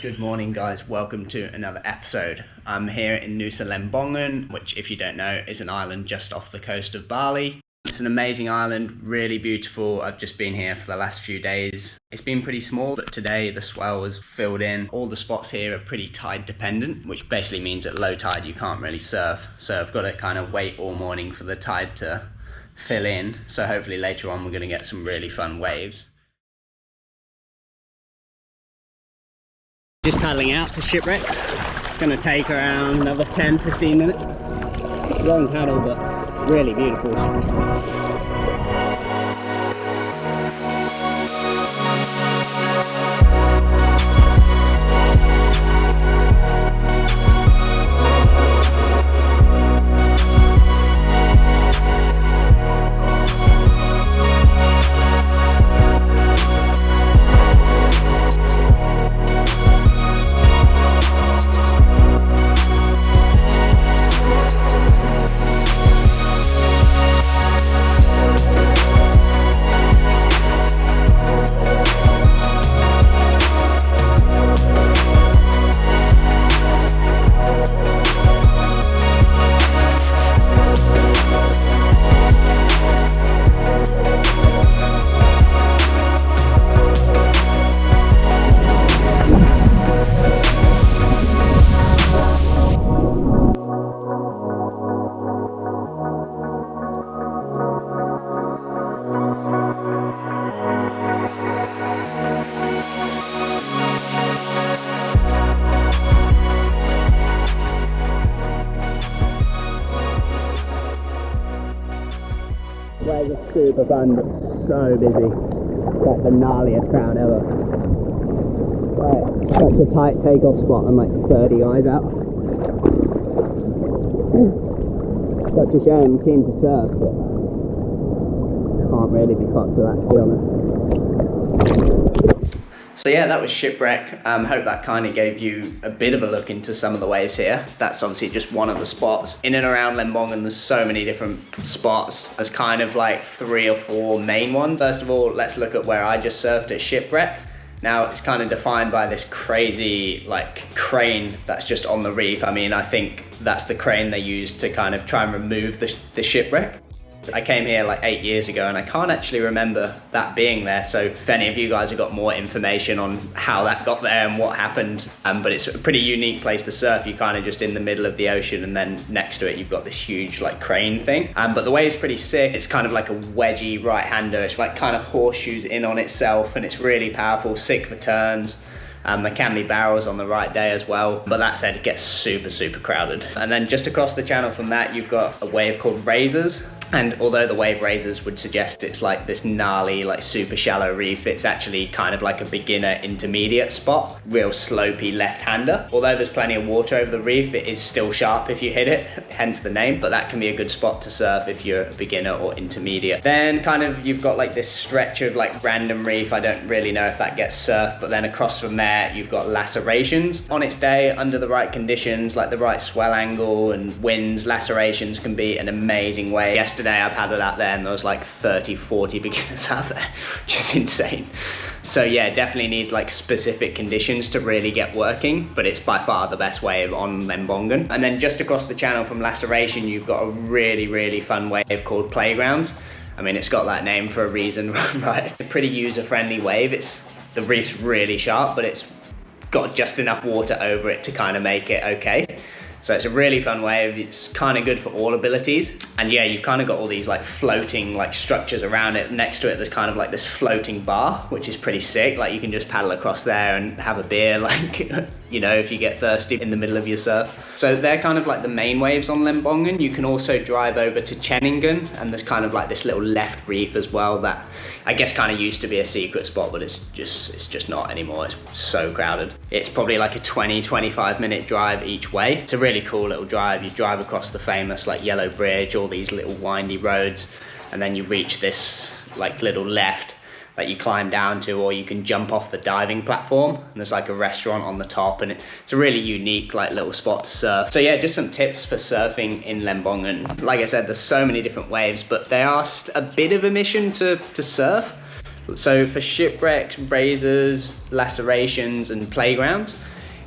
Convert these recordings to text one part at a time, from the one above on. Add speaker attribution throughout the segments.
Speaker 1: Good morning, guys. Welcome to another episode. I'm here in Nusa Lembongan, which, if you don't know, is an island just off the coast of Bali. It's an amazing island, really beautiful. I've just been here for the last few days. It's been pretty small, but today the swell was filled in. All the spots here are pretty tide dependent, which basically means at low tide you can't really surf. So I've got to kind of wait all morning for the tide to fill in. So hopefully later on we're going to get some really fun waves. Just paddling out to Shipwrecks. Gonna take around another 10-15 minutes. Long paddle, but really beautiful. Waves are super fun, but so busy. It's like the gnarliest crowd ever. Right, such a tight takeoff spot and like 30 guys out. Such a shame, I'm keen to surf, but can't really be fucked with that, to be honest. So yeah, that was Shipwreck. Hope that kind of gave you a bit of a look into some of the waves here. That's obviously just one of the spots. In and around Lembongan, there's so many different spots. There's kind of like 3 or 4 main ones. First of all, let's look at where I just surfed at Shipwreck. Now, it's kind of defined by this crazy like crane that's just on the reef. I mean, I think that's the crane they use to kind of try and remove the shipwreck. I came here like 8 years ago and I can't actually remember that being there. So if any of you guys have got more information on how that got there and what happened, but it's a pretty unique place to surf. You're kind of just in the middle of the ocean and then next to it you've got this huge like crane thing. But the wave's pretty sick. It's kind of like a wedgy right-hander. It's like kind of horseshoes in on itself and it's really powerful, sick for turns. There can be barrels on the right day as well, but that said, it gets super crowded. And then just across the channel from that, you've got a wave called Razors. And although the wave Razors would suggest it's like this gnarly, like super shallow reef, it's actually kind of like a beginner intermediate spot, real slopey left-hander. Although there's plenty of water over the reef, it is still sharp if you hit it, hence the name, but that can be a good spot to surf if you're a beginner or intermediate. Then kind of you've got like this stretch of like random reef. I don't really know if that gets surfed, but then across from there, you've got Lacerations. On its day, under the right conditions, like the right swell angle and winds, Lacerations can be an amazing wave. Yesterday I paddled out there and there was like 30-40 beginners out there, which is insane. So yeah, definitely needs like specific conditions to really get working, but it's by far the best wave on Lembongan. And then just across the channel from Laceration, you've got a really fun wave called Playgrounds. I mean, it's got that name for a reason, right? It's a pretty user-friendly wave. The reef's really sharp, but it's got just enough water over it to kind of make it okay. So it's a really fun wave. It's kind of good for all abilities. And yeah, you've kind of got all these like floating like structures around it. Next to it, there's kind of like this floating bar, which is pretty sick. Like you can just paddle across there and have a beer, like, you know, if you get thirsty in the middle of your surf. So they're kind of like the main waves on Lembongan. You can also drive over to Cheningan, and there's kind of like this little left reef as well that I guess kind of used to be a secret spot, but it's just not anymore. It's so crowded. It's probably like a 20-25 minute drive each way. It's a really cool little drive. You drive across the famous like Yellow Bridge, all these little windy roads, and then you reach this like little left that you climb down to, or you can jump off the diving platform, and there's like a restaurant on the top, and it's a really unique like little spot to surf. So yeah, just some tips for surfing in Lembongan. Like I said, there's so many different waves, but they are a bit of a mission to surf. So for Shipwrecks, Razors, Lacerations and Playgrounds,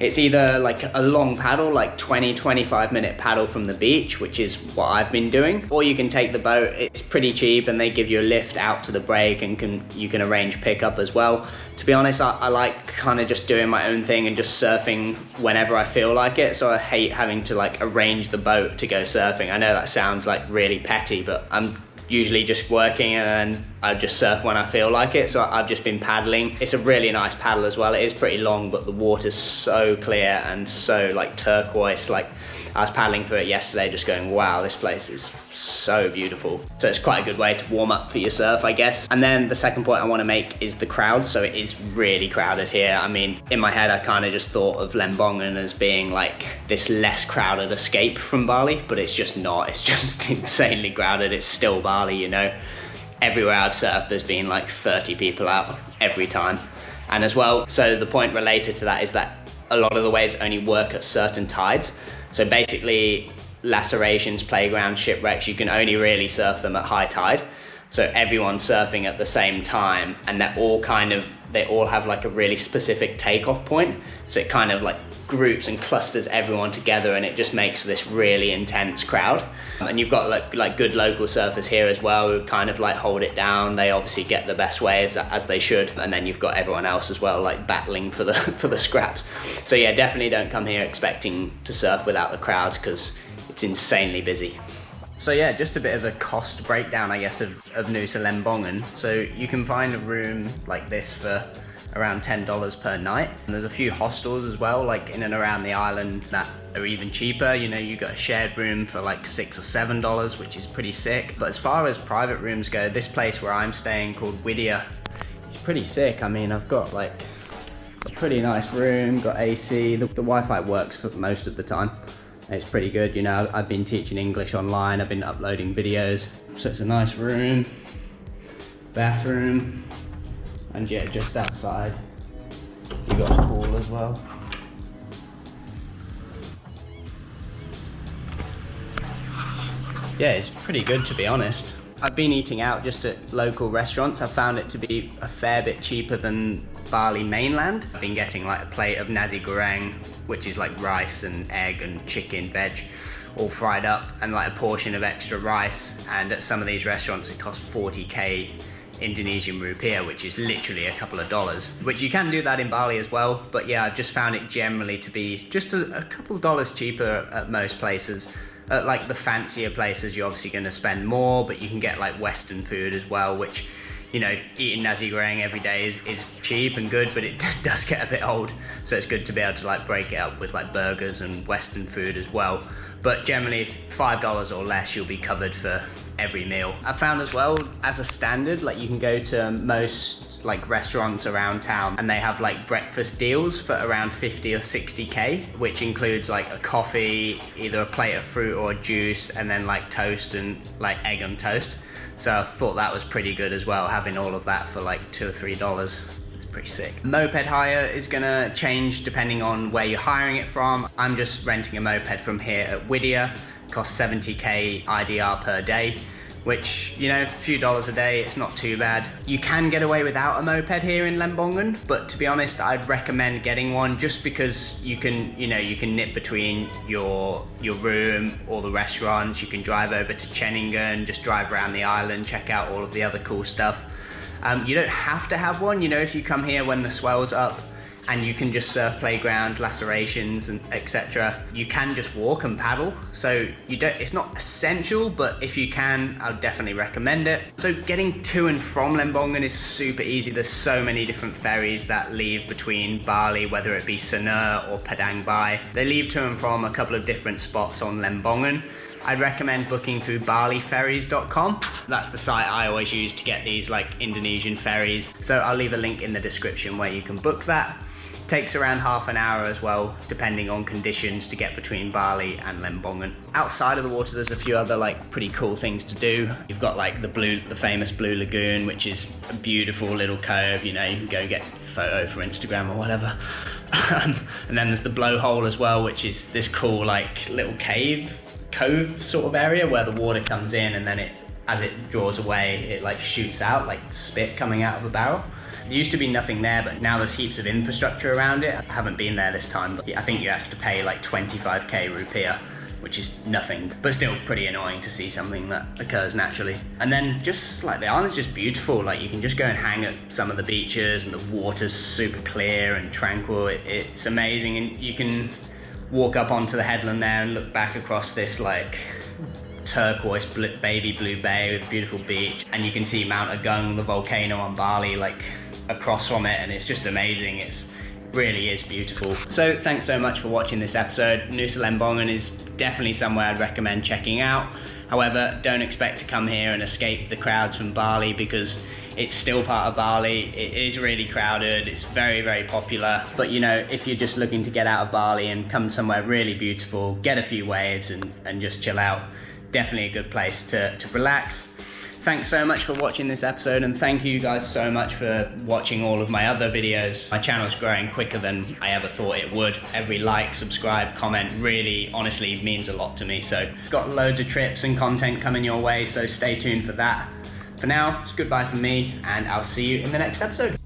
Speaker 1: It's either like a long paddle, like 20-25 minute paddle from the beach, which is what I've been doing, or you can take the boat. It's pretty cheap and they give you a lift out to the break, and you can arrange pickup as well. To be honest, I like kind of just doing my own thing and just surfing whenever I feel like it, so I hate having to like arrange the boat to go surfing. I know that sounds like really petty, but I'm usually just working and then I just surf when I feel like it. So I've just been paddling. It's a really nice paddle as well. It is pretty long, but the water's so clear and so like turquoise. Like I was paddling through it yesterday just going, wow, this place is so beautiful. So it's quite a good way to warm up for your surf, I guess. And then the second point I want to make is the crowd. So it is really crowded here. I mean, in my head, I kind of just thought of Lembongan as being like this less crowded escape from Bali, but it's just not. It's just insanely crowded. It's still Bali, you know. Everywhere I've surfed, there's been like 30 people out every time. And as well, so the point related to that is that a lot of the waves only work at certain tides. So basically, lacerations, playground, shipwrecks, you can only really surf them at high tide. So everyone's surfing at the same time, and they all have like a really specific takeoff point. So it kind of like groups and clusters everyone together, and it just makes this really intense crowd. And you've got like good local surfers here as well who kind of like hold it down. They obviously get the best waves, as they should. And then you've got everyone else as well, like battling for the scraps. So yeah, definitely don't come here expecting to surf without the crowd, because it's insanely busy. So yeah, just a bit of a cost breakdown, I guess, of Nusa Lembongan. So you can find a room like this for around $10 per night. And there's a few hostels as well, like in and around the island, that are even cheaper. You know, you got a shared room for like $6 or $7, which is pretty sick. But as far as private rooms go, this place where I'm staying called Widya, it's pretty sick. I mean, I've got like a pretty nice room, got AC, the Wi-Fi works for most of the time. It's pretty good, you know. I've been teaching English online, I've been uploading videos. So it's a nice room, bathroom, and yeah, just outside you got a pool as well. Yeah, it's pretty good, to be honest. I've been eating out just at local restaurants. I've found it to be a fair bit cheaper than Bali mainland. I've been getting like a plate of nasi goreng, which is like rice and egg and chicken, veg, all fried up, and like a portion of extra rice. And at some of these restaurants, it costs 40k Indonesian rupiah, which is literally a couple of dollars, which you can do that in Bali as well. But yeah, I've just found it generally to be just a couple of dollars cheaper at most places. At like the fancier places, you're obviously going to spend more, but you can get like Western food as well, which, you know, eating nasi goreng every day is cheap and good, but it does get a bit old. So it's good to be able to like break it up with like burgers and Western food as well. But generally, $5 or less, you'll be covered for every meal. I found as well, as a standard, like you can go to most like restaurants around town and they have like breakfast deals for around 50 or 60k, which includes like a coffee, either a plate of fruit or juice, and then like toast and like egg on toast. So I thought that was pretty good as well, having all of that for like $2 or $3. Pretty sick. Moped hire is gonna change depending on where you're hiring it from. I'm just renting a moped from here at Widya. Costs 70k IDR per day, which, you know, a few dollars a day, it's not too bad. You can get away without a moped here in Lembongan, but to be honest, I'd recommend getting one just because you can, you know, you can nip between your room or the restaurants. You can drive over to Ceningan, just drive around the island, check out all of the other cool stuff. You don't have to have one, you know, if you come here when the swell's up and you can just surf playground, lacerations and etc. You can just walk and paddle, so it's not essential, but if you can, I'll definitely recommend it. So getting to and from Lembongan is super easy. There's so many different ferries that leave between Bali, whether it be Sanur or Padang Bai. They leave to and from a couple of different spots on Lembongan. I'd recommend booking through baliferries.com. That's the site I always use to get these like Indonesian ferries. So I'll leave a link in the description where you can book that. Takes around half an hour as well, depending on conditions, to get between Bali and Lembongan. Outside of the water, there's a few other like pretty cool things to do. You've got like the famous Blue Lagoon, which is a beautiful little cove. You know, you can go get a photo for Instagram or whatever. And then there's the Blowhole as well, which is this cool like little cove sort of area where the water comes in and then it as it draws away, it like shoots out like spit coming out of a barrel. There used to be nothing there, but now there's heaps of infrastructure around it. I haven't been there this time, but I think you have to pay like 25k rupiah, which is nothing, but still pretty annoying to see something that occurs naturally. And then just like the island's just beautiful. Like you can just go and hang at some of the beaches and the water's super clear and tranquil. It's amazing. And you can walk up onto the headland there and look back across this like turquoise baby blue bay with a beautiful beach. And you can see Mount Agung, the volcano on Bali, like across from it. And it's just amazing. It really is beautiful. So thanks so much for watching this episode. Nusa Lembongan is definitely somewhere I'd recommend checking out. However, don't expect to come here and escape the crowds from Bali, because it's still part of Bali. It is really crowded. It's very, very popular. But you know, if you're just looking to get out of Bali and come somewhere really beautiful, get a few waves and just chill out, definitely a good place to relax. Thanks so much for watching this episode, and thank you guys so much for watching all of my other videos. My channel's growing quicker than I ever thought it would. Every like, subscribe, comment really honestly means a lot to me. So got loads of trips and content coming your way, so stay tuned for that. For now, it's goodbye from me, and I'll see you in the next episode.